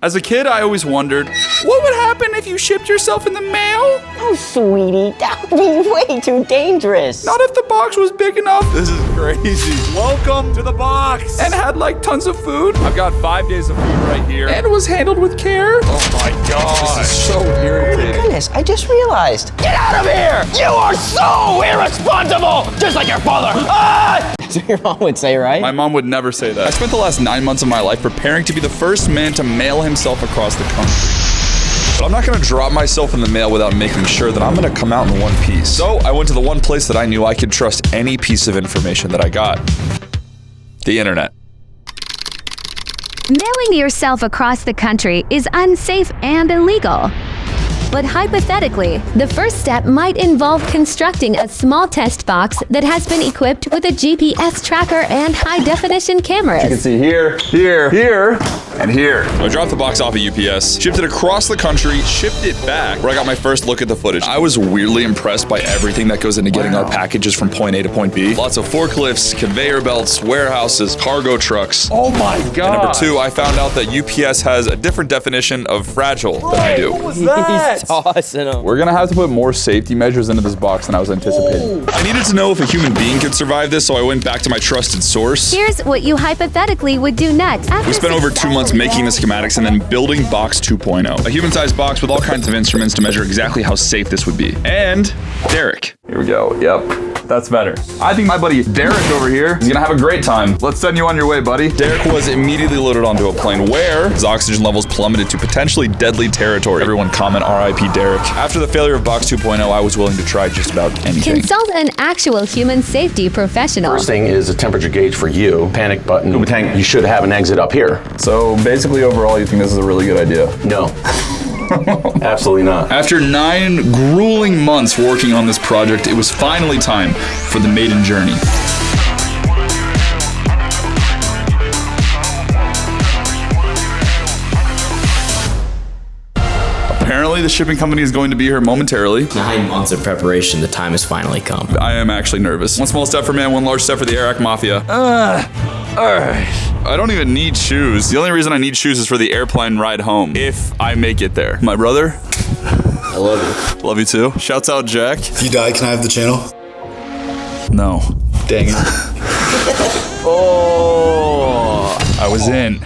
As a kid, I always wondered, what would happen if you shipped yourself in the mail? Oh, sweetie, that would be way too dangerous. Not if the box was big enough. This is crazy. Welcome to the box. And had like tons of food. I've got 5 days of food right here. And was handled with care. Oh my God. This is so irritating. Goodness, I just realized. Get out of here! You are so irresponsible! Just like your father! Ah! That's what your mom would say, right? My mom would never say that. I spent the last 9 months of my life preparing to be the first man to mail himself across the country. But I'm not gonna drop myself in the mail without making sure that I'm gonna come out in one piece. So I went to the one place that I knew I could trust any piece of information that I got. The internet. Mailing yourself across the country is unsafe and illegal. But hypothetically, the first step might involve constructing a small test box that has been equipped with a GPS tracker and high-definition cameras. You can see here, here, here, and here. So I dropped the box off at UPS, shipped it across the country, shipped it back, where I got my first look at the footage. I was weirdly impressed by everything that goes into getting our packages from point A to point B. Lots of forklifts, conveyor belts, warehouses, cargo trucks. Oh my God. And number 2, I found out that UPS has a different definition of fragile than I do. What was that? Tossing them. We're gonna have to put more safety measures into this box than I was anticipating. I needed to know if a human being could survive this, so I went back to my trusted source. Here's what you hypothetically would do next. We spent over 2 months making the schematics and then building box 2.0. A human-sized box with all kinds of instruments to measure exactly how safe this would be. And Derek. Here we go, yep. That's better. I think my buddy Derek over here is gonna have a great time. Let's send you on your way, buddy. Derek was immediately loaded onto a plane where his oxygen levels plummeted to potentially deadly territory. Everyone comment RIP Derek. After the failure of box 2.0, I was willing to try just about anything. Consult an actual human safety professional. First thing is a temperature gauge for you. Panic button. You should have an exit up here. So basically overall, you think this is a really good idea? No. Absolutely not. After 9 grueling months working on this project, it was finally time for the maiden journey. Apparently, the shipping company is going to be here momentarily. 9 months of preparation, the time has finally come. I am actually nervous. One small step for man, one large step for the Iraq Mafia. Alright. I don't even need shoes. The only reason I need shoes is for the airplane ride home, if I make it there. My brother? I love you. Love you too. Shouts out, Jack. If you die, can I have the channel? No. Dang it. Oh, I was in.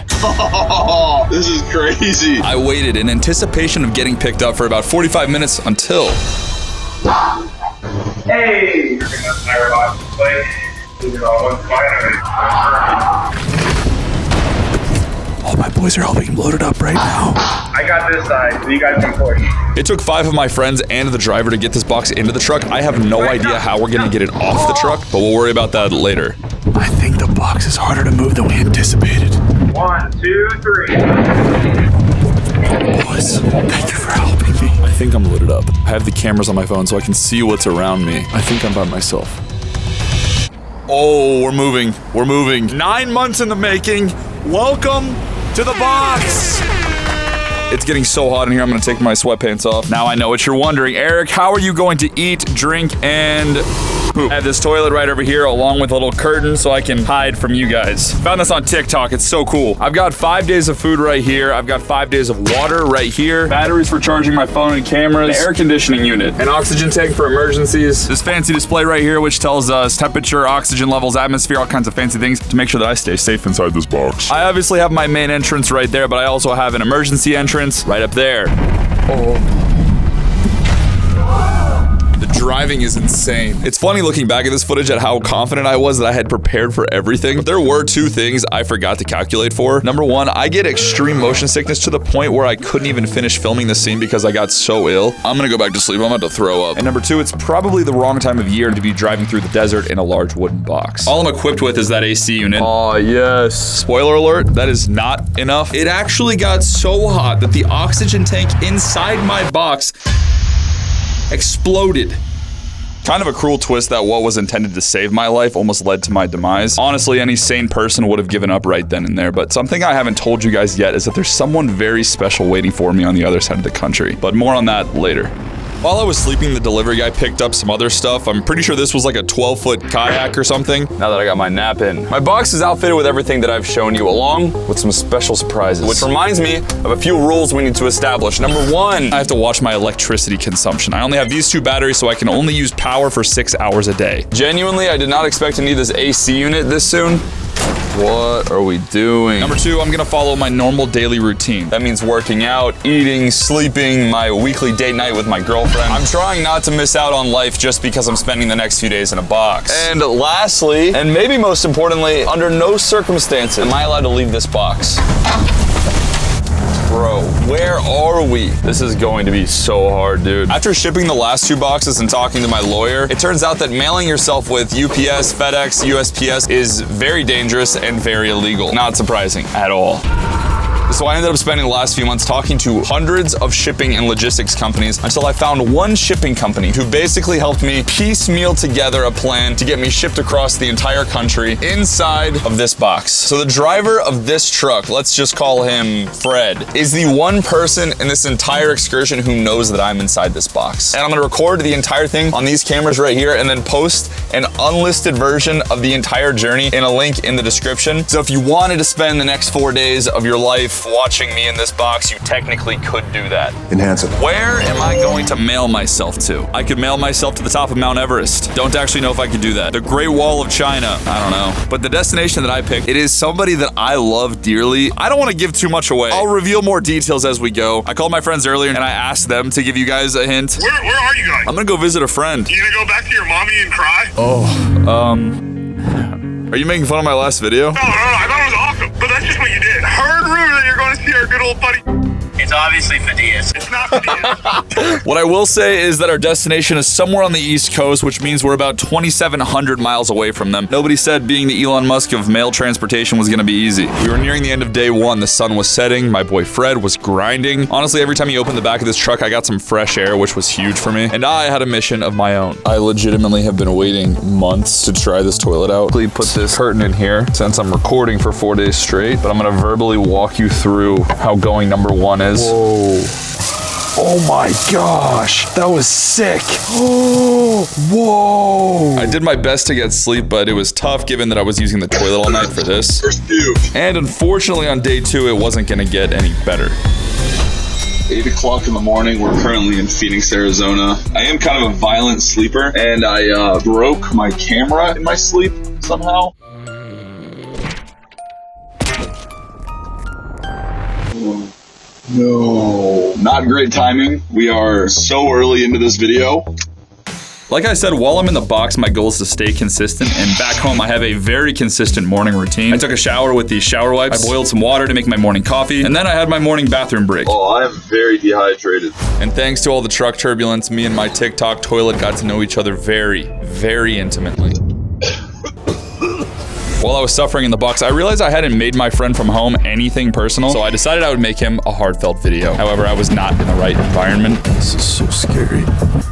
This is crazy. I waited in anticipation of getting picked up for about 45 minutes until... Hey! All my boys are all being loaded up right now. I got this side, so you guys can push. It took 5 of my friends and the driver to get this box into the truck. I have no idea how we're gonna get it off the truck, but we'll worry about that later. I think the box is harder to move than we anticipated. 1, 2, 3. Boys, thank you for helping me. I think I'm loaded up. I have the cameras on my phone so I can see what's around me. I think I'm by myself. Oh, we're moving. We're moving. 9 months in the making. Welcome to the box. It's getting so hot in here, I'm gonna take my sweatpants off. Now I know what you're wondering. Eric, how are you going to eat, drink, and poop? I have this toilet right over here along with a little curtain so I can hide from you guys. Found this on TikTok, it's so cool. I've got 5 days of food right here. I've got 5 days of water right here. Batteries for charging my phone and cameras. An air conditioning unit. An oxygen tank for emergencies. This fancy display right here which tells us temperature, oxygen levels, atmosphere, all kinds of fancy things to make sure that I stay safe inside this box. I obviously have my main entrance right there, but I also have an emergency entrance right up there. Oh. The driving is insane. It's funny looking back at this footage at how confident I was that I had prepared for everything. But there were 2 things I forgot to calculate for. Number 1, I get extreme motion sickness to the point where I couldn't even finish filming the scene because I got so ill. I'm gonna go back to sleep. I'm about to throw up. And number 2, it's probably the wrong time of year to be driving through the desert in a large wooden box. All I'm equipped with is that AC unit. Oh, yes. Spoiler alert, that is not enough. It actually got so hot that the oxygen tank inside my box exploded. Kind of a cruel twist that what was intended to save my life almost led to my demise. Honestly, any sane person would have given up right then and there, but something I haven't told you guys yet is that there's someone very special waiting for me on the other side of the country. But more on that later. While I was sleeping, the delivery guy picked up some other stuff. I'm pretty sure this was like a 12-foot kayak or something. Now that I got my nap in. My box is outfitted with everything that I've shown you, along with some special surprises. Which reminds me of a few rules we need to establish. Number 1, I have to watch my electricity consumption. I only have these 2 batteries, so I can only use power for 6 hours a day. Genuinely, I did not expect to need this AC unit this soon. What are we doing? Number 2, I'm gonna follow my normal daily routine. That means working out, eating, sleeping, my weekly date night with my girlfriend. I'm trying not to miss out on life just because I'm spending the next few days in a box. And lastly, and maybe most importantly, under no circumstances am I allowed to leave this box. Bro, where are we? This is going to be so hard, dude. After shipping the last 2 boxes and talking to my lawyer, it turns out that mailing yourself with UPS, FedEx, USPS is very dangerous and very illegal. Not surprising at all. So I ended up spending the last few months talking to hundreds of shipping and logistics companies until I found one shipping company who basically helped me piecemeal together a plan to get me shipped across the entire country inside of this box. So the driver of this truck, let's just call him Fred, is the one person in this entire excursion who knows that I'm inside this box. And I'm gonna record the entire thing on these cameras right here and then post an unlisted version of the entire journey in a link in the description. So if you wanted to spend the next 4 days of your life watching me in this box, you technically could do that. Enhance it. Where am I going to mail myself to? I could mail myself to the top of Mount Everest. Don't actually know if I could do that. The Great Wall of China, I don't know. But the destination that I picked, it is somebody that I love dearly. I don't want to give too much away. I'll reveal more details as we go. I called my friends earlier and I asked them to give you guys a hint. Where are you going? I'm gonna go visit a friend. You gonna go back to your mommy and cry? Are you making fun of my last video? No, I thought it was awesome, but that's just what you did. Heard rumor that you're going to see our good old buddy. It's obviously Phineas. It's not Phineas. What I will say is that our destination is somewhere on the East Coast, which means we're about 2,700 miles away from them. Nobody said being the Elon Musk of mail transportation was gonna be easy. We were nearing the end of day 1. The sun was setting. My boy Fred was grinding. Honestly, every time he opened the back of this truck, I got some fresh air, which was huge for me. And I had a mission of my own. I legitimately have been waiting months to try this toilet out. Please put this curtain in here since I'm recording for 4 days straight, but I'm gonna verbally walk you through how going number 1 is. Whoa. Oh my gosh, that was sick. Oh, whoa. I did my best to get sleep, but it was tough given that I was using the toilet all night for this. And unfortunately on day 2, it wasn't gonna get any better. 8 o'clock in the morning. We're currently in Phoenix, Arizona. I am kind of a violent sleeper, and I broke my camera in my sleep somehow. No, not great timing. We are so early into this video. Like I said, while I'm in the box, my goal is to stay consistent, and back home I have a very consistent morning routine. I took a shower with these shower wipes, I boiled some water to make my morning coffee, and then I had my morning bathroom break. Oh, I am very dehydrated. And thanks to all the truck turbulence, me and my TikTok toilet got to know each other very, very intimately. While I was suffering in the box, I realized I hadn't made my friend from home anything personal, so I decided I would make him a heartfelt video. However, I was not in the right environment. This is so scary.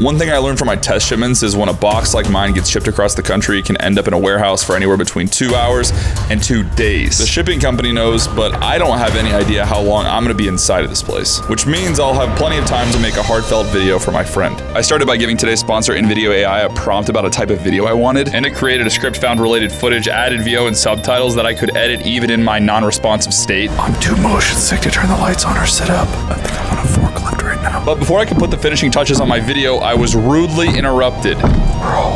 One thing I learned from my test shipments is when a box like mine gets shipped across the country, it can end up in a warehouse for anywhere between 2 hours and 2 days. The shipping company knows, but I don't have any idea how long I'm gonna be inside of this place, which means I'll have plenty of time to make a heartfelt video for my friend. I started by giving today's sponsor, InVideo AI, a prompt about a type of video I wanted, and it created a script, found related footage, added VO and subtitles that I could edit even in my non-responsive state. I'm too motion sick to turn the lights on or sit up. I think I'm on a forklift right now. But before I could put the finishing touches on my video, I was rudely interrupted. Bro,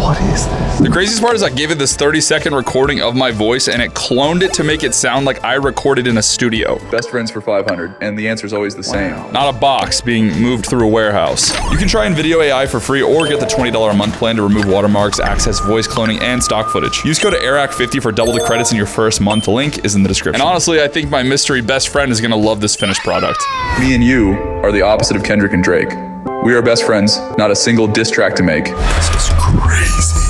what is this? The craziest part is I gave it this 30-second recording of my voice and it cloned it to make it sound like I recorded in a studio. Best friends for 500, and the answer is always the same. Not a box being moved through a warehouse. You can try InVideo AI for free or get the $20 a month plan to remove watermarks, access voice cloning, and stock footage. Use code AIRAC50 for double the credits in your first month. The link is in the description. And honestly, I think my mystery best friend is gonna love this finished product. Me and you are the opposite of Kendrick and Drake. We are best friends, not a single diss track to make. This is crazy.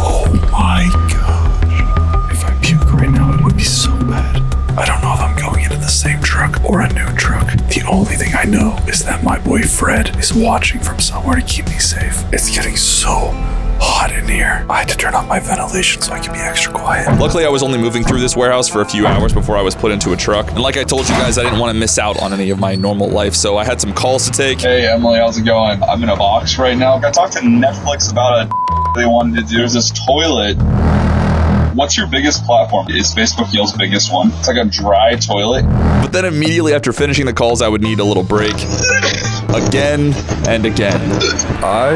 Oh my gosh. If I puke right now, it would be so bad. I don't know if I'm going into the same truck or a new truck. The only thing I know is that my boy Fred is watching from somewhere to keep me safe. It's getting so hot in here. I had to turn on my ventilation so I could be extra quiet. Luckily, I was only moving through this warehouse for a few hours before I was put into a truck. And like I told you guys, I didn't want to miss out on any of my normal life, so I had some calls to take. Hey, Emily, how's it going? I'm in a box right now. I talked to Netflix about a they wanted to do. There's this toilet. What's your biggest platform? Is Facebook Yale's biggest one? It's like a dry toilet. But then immediately after finishing the calls, I would need a little break. Again and again. I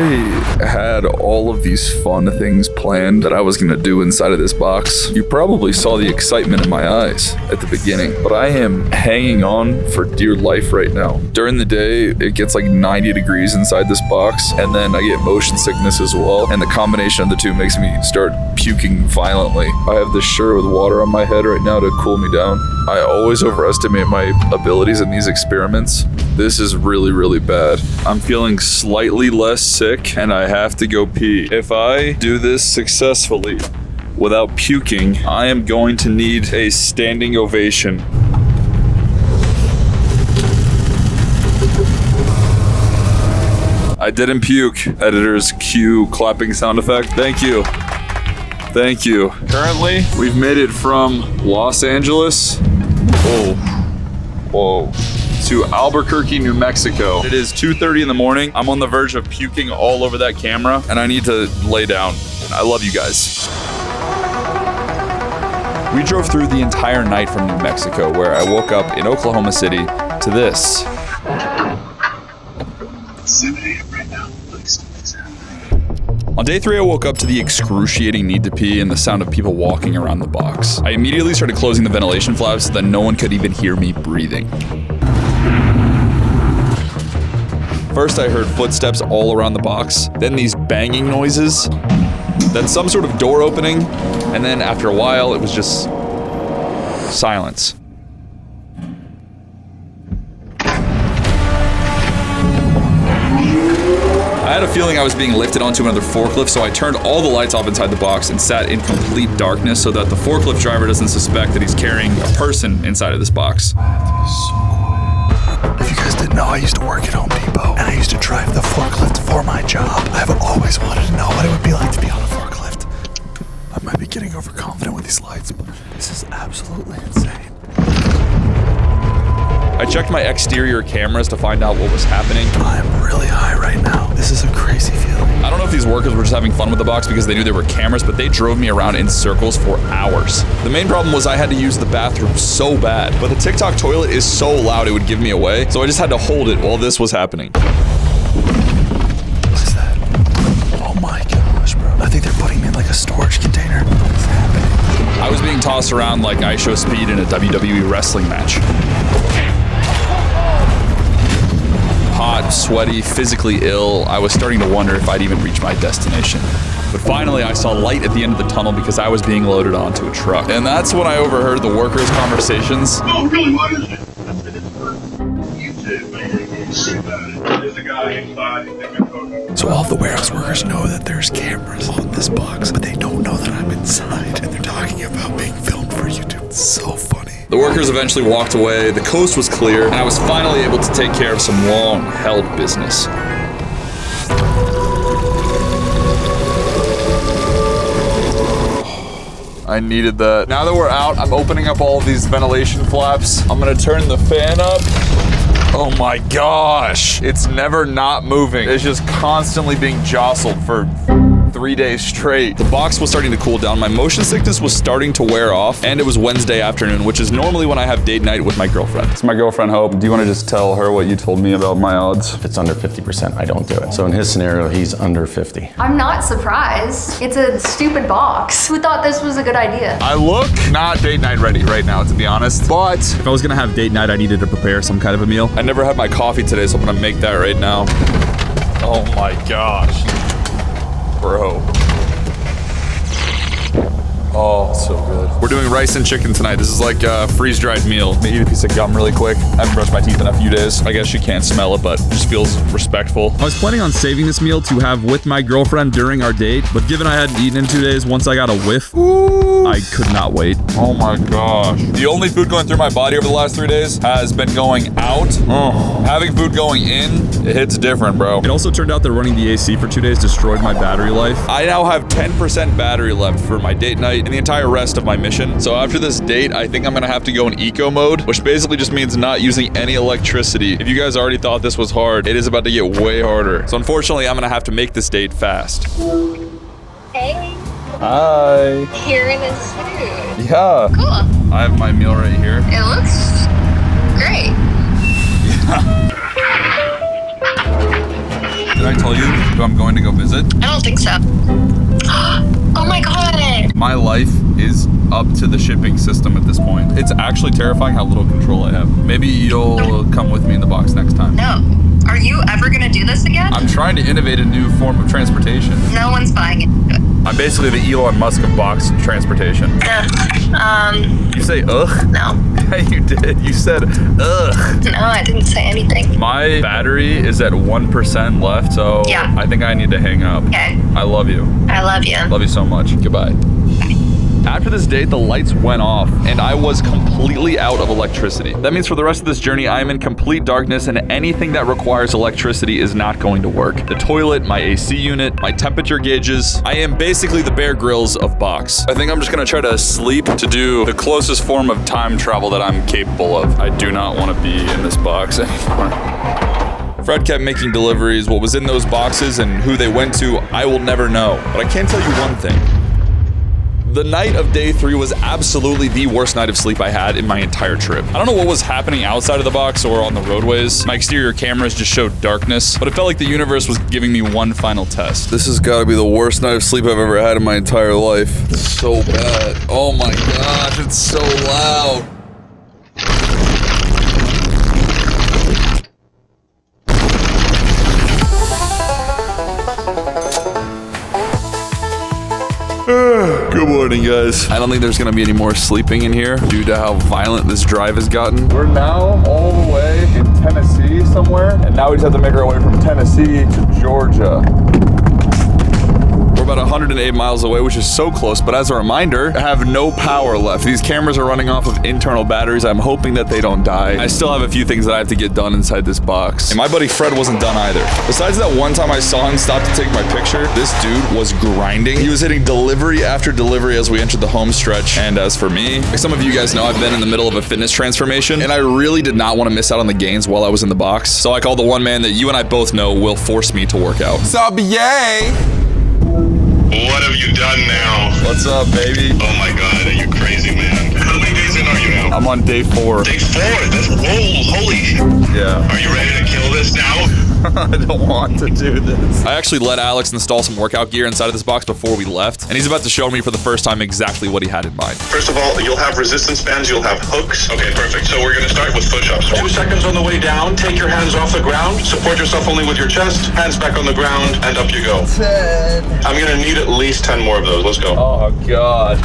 had all of these fun things planned that I was gonna do inside of this box. You probably saw the excitement in my eyes at the beginning, but I am hanging on for dear life right now. During the day, it gets like 90 degrees inside this box, and then I get motion sickness as well, and the combination of the two makes me start puking violently. I have this shirt with water on my head right now to cool me down. I always overestimate my abilities in these experiments. This is really, really bad. I'm feeling slightly less sick and I have to go pee. If I do this successfully without puking, I am going to need a standing ovation. I didn't puke. Editors, cue clapping sound effect. Thank you. Thank you. Currently, we've made it from Los Angeles, whoa, to Albuquerque, New Mexico. It is 2:30 in the morning. I'm on the verge of puking all over that camera, and I need to lay down. I love you guys. We drove through the entire night from New Mexico, where I woke up in Oklahoma City to this. It's 7 a.m. right now. On day 3, I woke up to the excruciating need to pee and the sound of people walking around the box. I immediately started closing the ventilation flaps so that no one could even hear me breathing. First, I heard footsteps all around the box, then these banging noises, then some sort of door opening, and then after a while, it was just silence. I had a feeling I was being lifted onto another forklift, so I turned all the lights off inside the box and sat in complete darkness so that the forklift driver doesn't suspect that he's carrying a person inside of this box. If you guys didn't know, I used to work at Home Depot, and I used to drive the forklift for my job. I've always wanted to know what it would be like to be on a forklift. I might be getting overconfident with these lights, but this is absolutely insane. I checked my exterior cameras to find out what was happening. I'm really high right now. This is a crazy feeling. I don't know if these workers were just having fun with the box because they knew there were cameras, but they drove me around in circles for hours. The main problem was I had to use the bathroom so bad, but the TikTok toilet is so loud it would give me away, so I just had to hold it while this was happening. What is that? Oh my gosh, bro. I think they're putting me in like a storage container. What is happening? I was being tossed around like I Show Speed in a WWE wrestling match. Hot, sweaty, physically ill, I was starting to wonder if I'd even reach my destination. But finally, I saw light at the end of the tunnel because I was being loaded onto a truck. And that's when I overheard the workers' conversations. Oh, really? What is it? YouTube, man. There's a guy inside. So all the warehouse workers know that there's cameras on this box, but they don't know that I'm inside, and they're talking about being filmed for YouTube. It's so funny. The workers eventually walked away, the coast was clear, and I was finally able to take care of some long-held business. I needed that. Now that we're out, I'm opening up all of these ventilation flaps. I'm gonna turn the fan up. Oh my gosh. It's never not moving. It's just constantly being jostled for 3 days straight. The box was starting to cool down. My motion sickness was starting to wear off, and it was Wednesday afternoon, which is normally when I have date night with my girlfriend. It's my girlfriend, Hope. Do you want to just tell her what you told me about my odds? If it's under 50%, I don't do it. So in his scenario, he's under 50. I'm not surprised. It's a stupid box. Who thought this was a good idea? I look not date night ready right now, to be honest. But if I was gonna have date night, I needed to prepare some kind of a meal. I never had my coffee today, so I'm gonna make that right now. Oh my gosh. Bro. Oh, so good. We're doing rice and chicken tonight. This is like a freeze-dried meal. I'm gonna eat a piece of gum really quick. I haven't brushed my teeth in a few days. I guess you can't smell it, but it just feels respectful. I was planning on saving this meal to have with my girlfriend during our date, but given I hadn't eaten in 2 days, once I got a whiff, I could not wait. Oh my gosh. The only food going through my body over the last 3 days has been going out. Having food going in, it hits different, bro. It also turned out that running the AC for 2 days destroyed my battery life. I now have 10% battery left for my date night and the entire rest of my mission. So after this date, I think I'm gonna have to go in eco mode, which basically just means not using any electricity. If you guys already thought this was hard, it is about to get way harder. So unfortunately, I'm gonna have to make this date fast. Hey. Hi. Here in this food. Yeah. Cool. I have my meal right here. It looks great. Did I tell you who I'm going to go visit? I don't think so. Oh my god. My life is up to the shipping system at this point. It's actually terrifying how little control I have. Maybe you'll come with me in the box next time. No. Are you ever gonna do this again? I'm trying to innovate a new form of transportation. No one's buying it. I'm basically the Elon Musk of box transportation. You say ugh? No. Yeah, you did. You said ugh. No, I didn't say anything. My battery is at 1% left, so yeah. I think I need to hang up. Okay. I love you. I love you. Love you so much. Goodbye. Bye. After this date, the lights went off and I was completely out of electricity. That means for the rest of this journey, I am in complete darkness and anything that requires electricity is not going to work. The toilet, my AC unit, my temperature gauges. I am basically the Bear Grylls of box. I think I'm just gonna try to sleep to do the closest form of time travel that I'm capable of. I do not want to be in this box anymore. Fred kept making deliveries. What was in those boxes and who they went to, I will never know. But I can tell you one thing. The night of day 3 was absolutely the worst night of sleep I had in my entire trip. I don't know what was happening outside of the box or on the roadways. My exterior cameras just showed darkness, but it felt like the universe was giving me one final test. This has got to be the worst night of sleep I've ever had in my entire life. It's so bad. Oh my gosh, it's so loud. Good morning, guys. I don't think there's gonna be any more sleeping in here due to how violent this drive has gotten. We're now all the way in Tennessee somewhere, and now we just have to make our way from Tennessee to Georgia. We're about 108 miles away, which is so close, but as a reminder, I have no power left. These cameras are running off of internal batteries. I'm hoping that they don't die. I still have a few things that I have to get done inside this box. And my buddy Fred wasn't done either. Besides that one time I saw him stop to take my picture, this dude was grinding. He was hitting delivery after delivery as we entered the home stretch. And as for me, like some of you guys know, I've been in the middle of a fitness transformation, and I really did not want to miss out on the gains while I was in the box. So I called the one man that you and I both know will force me to work out. Sup, yay! What have you done now? What's up, baby? Oh my god, are you crazy, man? How many days in are you now? I'm on day 4. Day 4? That's holy shit. Yeah. Are you ready to kill this now? I don't want to do this. I actually let Alex install some workout gear inside of this box before we left, and he's about to show me for the first time exactly what he had in mind. First of all, you'll have resistance bands, you'll have hooks. Okay, perfect. So we're gonna start with push-ups. 2 seconds on the way down, take your hands off the ground, support yourself only with your chest, hands back on the ground, and up you go. 10. I'm gonna need at least 10 more of those. Let's go. Oh, God.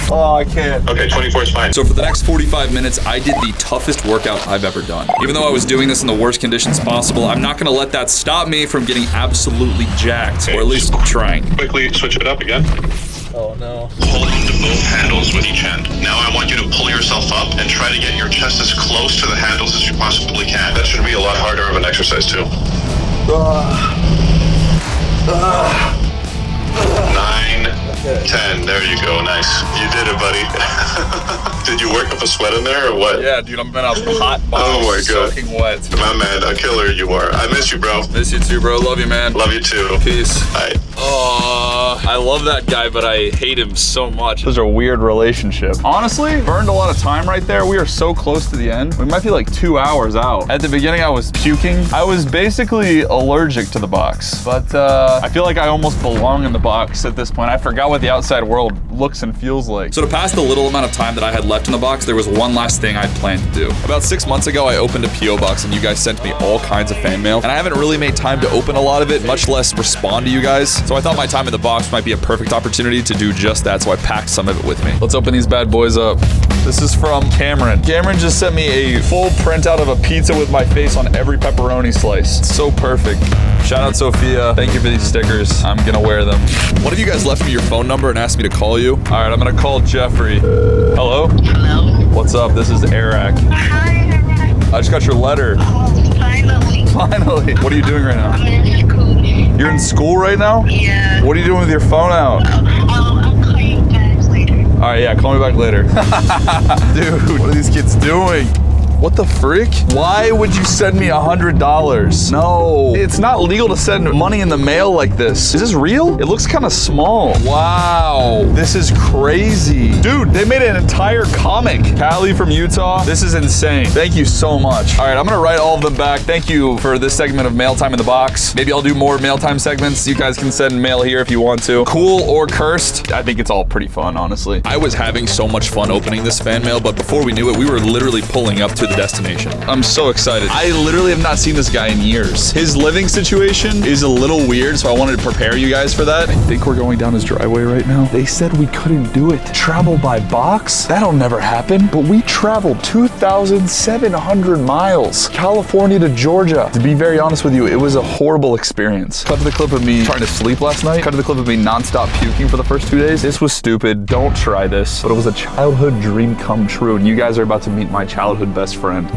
Oh, I can't. Okay, 24 is fine. So for the next 45 minutes, I did the toughest workout I've ever done. Even though I was doing this in the worst conditions possible, I'm not gonna let that stop me from getting absolutely jacked, or at least trying. Quickly switch it up again. Oh no. Hold on to both handles with each hand. Now I want you to pull yourself up and try to get your chest as close to the handles as you possibly can. That should be a lot harder of an exercise too. 9, 10, there you go, nice. You did it, buddy. Did you work up a sweat in there or what? Yeah, dude, I'm in a hot box. Oh my god. Soaking wet. My man, a killer you are. I miss you, bro. Miss you too, bro. Love you, man. Love you too. Peace. Bye. I love that guy, but I hate him so much. This is a weird relationship. Honestly, burned a lot of time right there. We are so close to the end. We might be like 2 hours out. At the beginning, I was puking. I was basically allergic to the box, but I feel like I almost belong in the box at this point. I forgot what what the outside world looks and feels like. So to pass the little amount of time that I had left in the box, there was one last thing I'd planned to do. About 6 months ago, I opened a P.O. box and you guys sent me all kinds of fan mail. And I haven't really made time to open a lot of it, much less respond to you guys. So I thought my time in the box might be a perfect opportunity to do just that, so I packed some of it with me. Let's open these bad boys up. This is from Cameron. Cameron just sent me a full printout of a pizza with my face on every pepperoni slice. It's so perfect. Shout out Sophia. Thank you for these stickers. I'm gonna wear them. One of you guys left me your phone number and asked me to call you. All right, I'm gonna call Jeffrey. Hello? Hello. What's up? This is Eric. Hi, Eric. I just got your letter. Oh, finally. Finally. What are you doing right now? I'm in school. You're in school right now? Yeah. What are you doing with your phone out? I'll call you back later. All right, yeah, call me back later. Dude, what are these kids doing? What the frick? Why would you send me $100? No, it's not legal to send money in the mail like this. Is this real? It looks kind of small. Wow, this is crazy. Dude, they made an entire comic. Callie from Utah, this is insane. Thank you so much. All right, I'm gonna write all of them back. Thank you for this segment of Mail Time in the Box. Maybe I'll do more Mail Time segments. You guys can send mail here if you want to. Cool or cursed, I think it's all pretty fun, honestly. I was having so much fun opening this fan mail, but before we knew it, we were literally pulling up to the destination. I'm so excited. I literally have not seen this guy in years. His living situation is a little weird, so I wanted to prepare you guys for that. I think we're going down his driveway right now. They said we couldn't do it. Travel by box? That'll never happen. But we traveled 2,700 miles. California to Georgia. To be very honest with you, it was a horrible experience. Cut to the clip of me trying to sleep last night. Cut to the clip of me nonstop puking for the first 2 days. This was stupid. Don't try this. But it was a childhood dream come true, and you guys are about to meet my childhood best friend.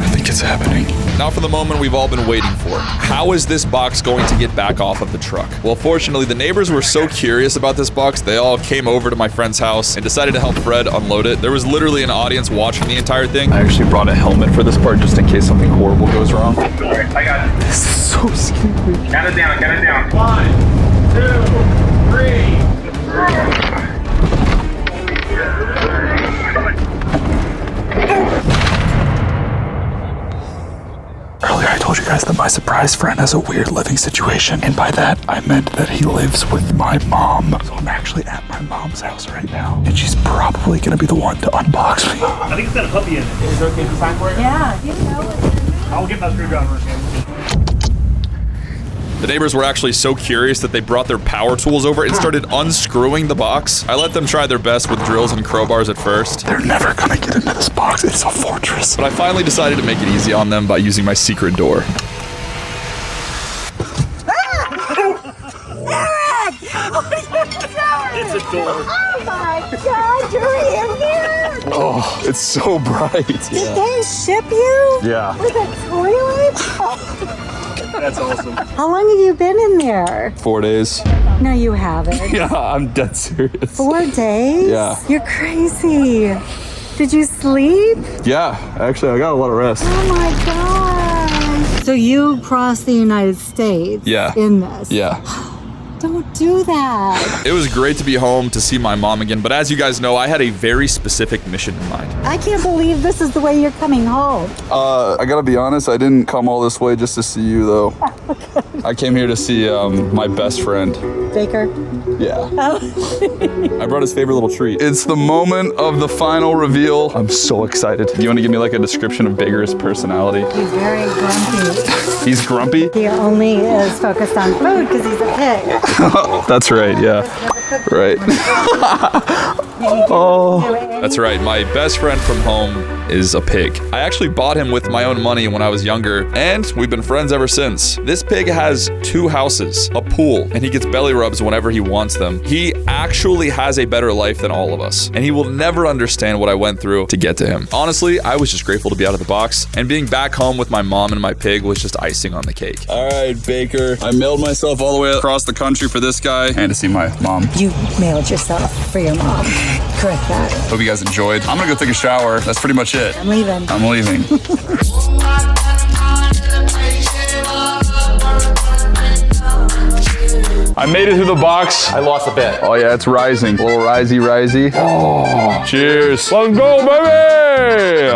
I think it's happening. Now for the moment we've all been waiting for. How is this box going to get back off of the truck? Well, fortunately, the neighbors were so curious about this box, they all came over to my friend's house and decided to help Fred unload it. There was literally an audience watching the entire thing. I actually brought a helmet for this part just in case something horrible goes wrong. Alright, I got it. This is so scary. Count it down, count it down. 1, 2, 3. Earlier I told you guys that my surprise friend has a weird living situation, and by that I meant that he lives with my mom. So I'm actually at my mom's house right now, and she's probably gonna be the one to unbox me. I think it's got a puppy in it. Is it okay to sign for it? Yeah, you know it. I'll get my screwdriver again. The neighbors were actually so curious that they brought their power tools over and started unscrewing the box. I let them try their best with drills and crowbars at first. They're never gonna get into this box. It's a fortress. But I finally decided to make it easy on them by using my secret door. It's a door. Oh my God, you're in here! Oh, it's so bright. Did they ship you? Yeah. With a toilet? Oh. That's awesome. How long have you been in there? 4 days. No, you haven't. Yeah, I'm dead serious. 4 days? Yeah. You're crazy. Did you sleep? Yeah, actually, I got a lot of rest. Oh my God. So you crossed the United States Yeah. in this? Yeah. Don't do that. It was great to be home to see my mom again, but as you guys know, I had a very specific mission in mind. I can't believe this is the way you're coming home. I gotta be honest, I didn't come all this way just to see you, though. Okay. I came here to see my best friend. Baker? Yeah. Oh. I brought his favorite little treat. It's the moment of the final reveal. I'm so excited. You want to give me like a description of Baker's personality? He's very grumpy. He's grumpy? He only is focused on food because he's a pig. That's right, yeah. Right. Oh. That's right, my best friend from home is a pig. I actually bought him with my own money when I was younger, and we've been friends ever since. This pig has 2 houses, a pool, and he gets belly rubs whenever he wants them. He actually has a better life than all of us, and he will never understand what I went through to get to him. Honestly, I was just grateful to be out of the box, and being back home with my mom and my pig was just icing on the cake. All right, Baker, I mailed myself all the way across the country for this guy and to see my mom. You mailed yourself for your mom. Correct that. Hope you guys enjoyed. I'm gonna go take a shower. That's pretty much it. I'm leaving. I'm leaving. I made it through the box. I lost a bet. Oh yeah, it's rising. A little risey. Oh, cheers. Let's go, baby!